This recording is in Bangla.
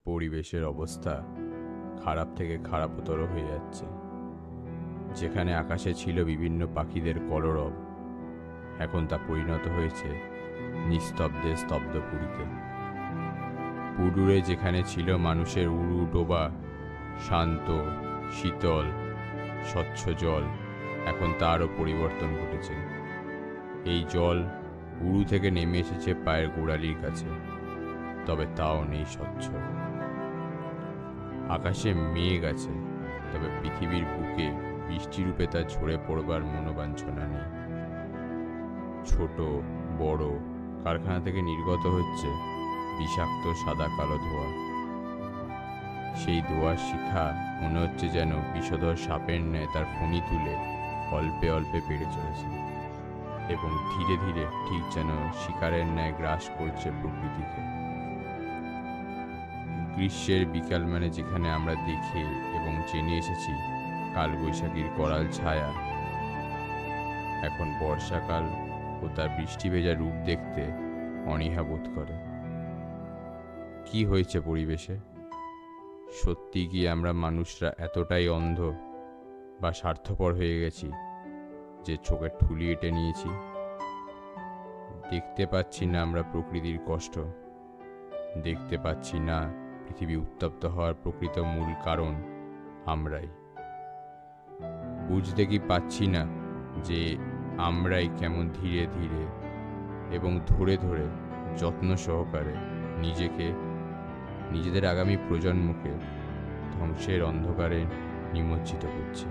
পরিবেশের অবস্থা খারাপ থেকে খারাপতর হয়ে যাচ্ছে। যেখানে আকাশে ছিল বিভিন্ন পাখিদের কলরব, এখন তা পরিণত হয়েছে নিস্তব্ধে স্তব্ধ পুরীতে। পুরুরে যেখানে ছিল মানুষের উড়ু ডোবা, শান্ত, শীতল, স্বচ্ছ জল, এখন তারও পরিবর্তন ঘটেছে। এই জল উড়ু থেকে নেমে এসেছে পায়ের গোড়ালির কাছে, তবে তাও নেই স্বচ্ছ। আকাশে মেঘ আছে, তবে পৃথিবীর বুকে বৃষ্টিরূপে তা ঝরে পড়বার মনোবাঞ্ছনা নেই। ছোট বড় কারখানা থেকে নির্গত হচ্ছে বিষাক্ত সাদা কালো ধোঁয়া। সেই ধোঁয়ার শিখা মনে হচ্ছে যেন বিষধর সাপের ন্যায় তার ফণি তুলে অল্পে অল্পে বেড়ে চলেছে এবং ধীরে ধীরে ঠিক যেন শিকারের ন্যায় গ্রাস করছে প্রকৃতিকে। গ্রীষ্মের বিকাল মানে যেখানে আমরা দেখে এবং জেনে এসেছি কালবৈশাখীর করাল ছায়া, এখন বর্ষাকাল ও তার বৃষ্টি ভেজা রূপ দেখতে অনীহা বোধ করে। কি হয়েছে পরিবেশে? সত্যি কি আমরা মানুষরা এতটাই অন্ধ বা স্বার্থপর হয়ে গেছি যে চোখের ঠুলি এঁটে নিয়েছি? দেখতে পাচ্ছি না আমরা প্রকৃতির কষ্ট, দেখতে পাচ্ছি না পৃথিবী উত্তপ্ত হওয়ার প্রকৃত মূল কারণ আমরাই। বুঝতে কি পাচ্ছি না যে আমরাই কেমন ধীরে ধীরে এবং ধরে ধরে যত্ন সহকারে নিজেদের আগামী প্রজন্মকে ধ্বংসের অন্ধকারে নিমজ্জিত করছি।